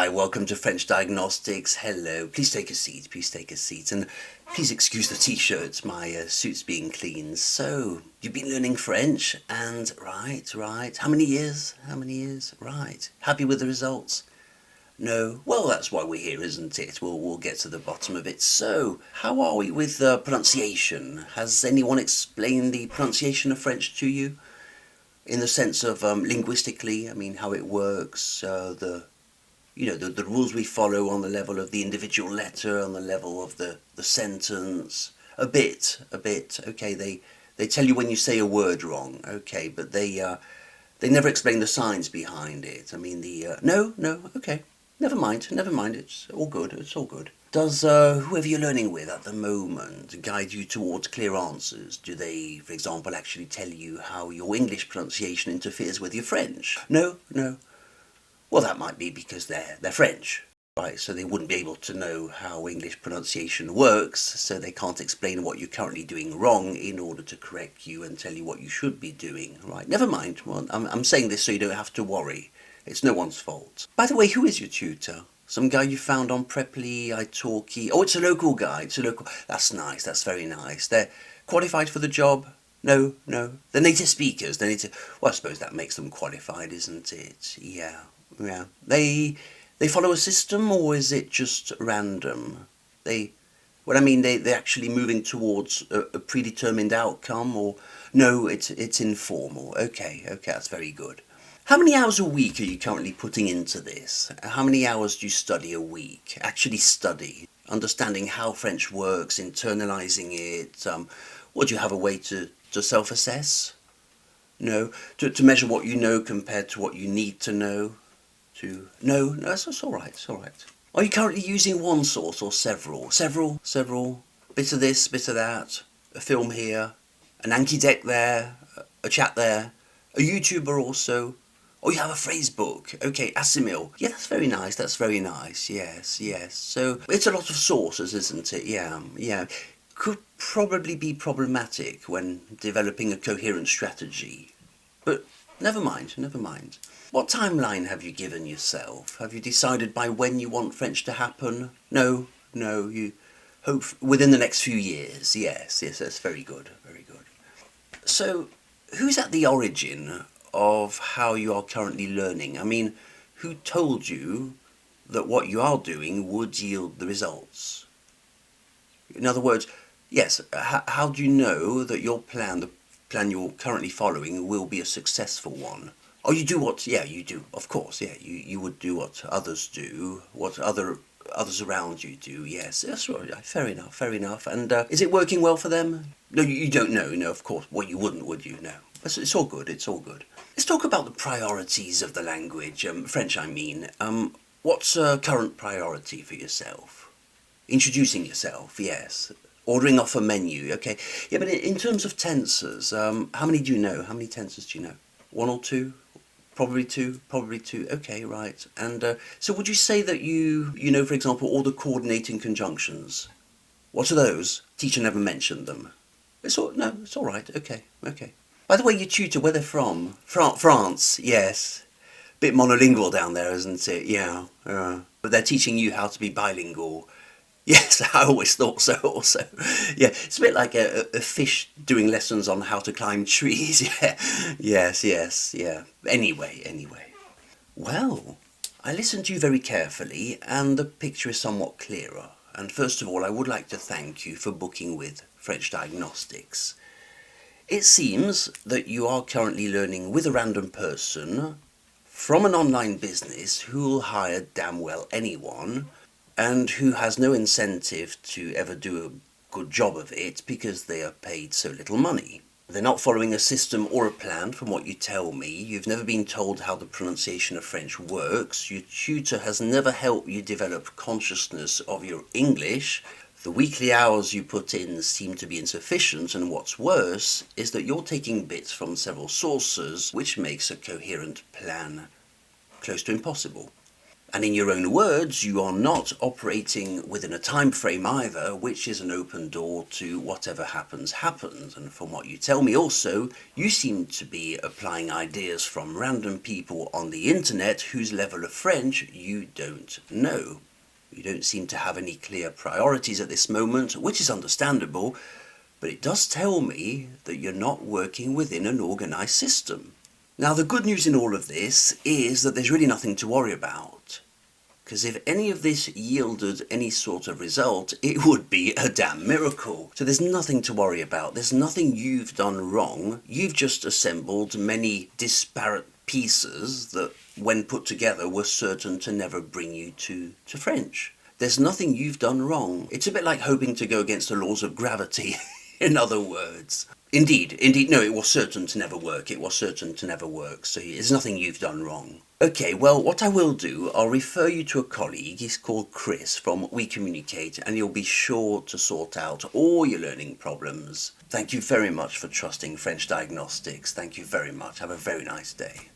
Hi, welcome to French Diagnostics. Hello, please take a seat, and please excuse the t-shirts, my suit's being cleaned. So, you've been learning French, and right, how many years? Right, happy with the results? No? Well, that's why we're here, isn't it? We'll get to the bottom of it. So, how are we with pronunciation? Has anyone explained the pronunciation of French to you? In the sense of linguistically, I mean, how it works, the rules we follow on the level of the individual letter, on the level of the sentence, a bit. Okay, they tell you when you say a word wrong. Okay, but they never explain the signs behind it. I mean, no. Okay, never mind. It's all good. Does whoever you're learning with at the moment guide you towards clear answers? Do they, for example, actually tell you how your English pronunciation interferes with your French? No. Well, that might be because they're French, right? So they wouldn't be able to know how English pronunciation works, so they can't explain what you're currently doing wrong in order to correct you and tell you what you should be doing, right? Never mind. Well, I'm saying this so you don't have to worry. It's no one's fault. By the way, who is your tutor? Some guy you found on Preply, iTalki? Oh, it's a local guy. That's nice. That's very nice. They're qualified for the job? No. They're native speakers. Well, I suppose that makes them qualified, isn't it? Yeah. They follow a system, or is it just random? They're actually moving towards a predetermined outcome, or no? It's informal. Okay, that's very good. How many hours a week are you currently putting into this? How many hours do you study a week? Actually study, understanding how French works, internalizing it. Do you have a way to self-assess? No, to measure what you know compared to what you need to know. No, that's all right. Are you currently using one source or several? Several. Bit of this, bit of that. A film here, an Anki deck there, a chat there, a YouTuber also. Oh, you have a phrase book. Okay, Assimil. Yeah, that's very nice. Yes. So it's a lot of sources, isn't it? Yeah. Could probably be problematic when developing a coherent strategy. But never mind. What timeline have you given yourself? Have you decided by when you want French to happen? No, you hope within the next few years. Yes, that's very good. So, who's at the origin of how you are currently learning? I mean, who told you that what you are doing would yield the results? In other words, yes, how do you know that your plan, the plan you're currently following, will be a successful one? Oh, you do you do, of course, yeah, you would do what others do, what others around you do, yes, that's right, fair enough, and is it working well for them? No, you don't know, no, of course, well, you wouldn't, would you? No, it's all good. Let's talk about the priorities of the language, French I mean. What's a current priority for yourself? Introducing yourself, yes. Ordering off a menu, okay. Yeah, but in terms of tenses, how many do you know? How many tenses do you know? One or two? Probably two. Okay, right. And so would you say that you know, for example, all the coordinating conjunctions? What are those? Teacher never mentioned them. It's all right. Okay. By the way, your tutor, where they're from? France, yes. Bit monolingual down there, isn't it? Yeah. But they're teaching you how to be bilingual. Yes, I always thought so also. Yeah, it's a bit like a fish doing lessons on how to climb trees. Yeah, yes, yeah. Anyway. Well, I listened to you very carefully and the picture is somewhat clearer. And first of all, I would like to thank you for booking with French Diagnostics. It seems that you are currently learning with a random person from an online business who'll hire damn well anyone, and who has no incentive to ever do a good job of it because they are paid so little money. They're not following a system or a plan from what you tell me. You've never been told how the pronunciation of French works. Your tutor has never helped you develop consciousness of your English. The weekly hours you put in seem to be insufficient, and what's worse is that you're taking bits from several sources, which makes a coherent plan close to impossible. And in your own words, you are not operating within a time frame either, which is an open door to whatever happens, happens. And from what you tell me also, you seem to be applying ideas from random people on the internet whose level of French you don't know. You don't seem to have any clear priorities at this moment, which is understandable, but it does tell me that you're not working within an organized system. Now, the good news in all of this is that there's really nothing to worry about. Because if any of this yielded any sort of result, it would be a damn miracle. So there's nothing to worry about. There's nothing you've done wrong. You've just assembled many disparate pieces that, when put together, were certain to never bring you to French. There's nothing you've done wrong. It's a bit like hoping to go against the laws of gravity, in other words. Indeed, no, it was certain to never work. It was certain to never work. So there's nothing you've done wrong. Okay, well, what I will do, I'll refer you to a colleague. He's called Chris from OuiCommunicate, and he'll be sure to sort out all your learning problems. Thank you very much for trusting French Diagnostics. Thank you very much. Have a very nice day.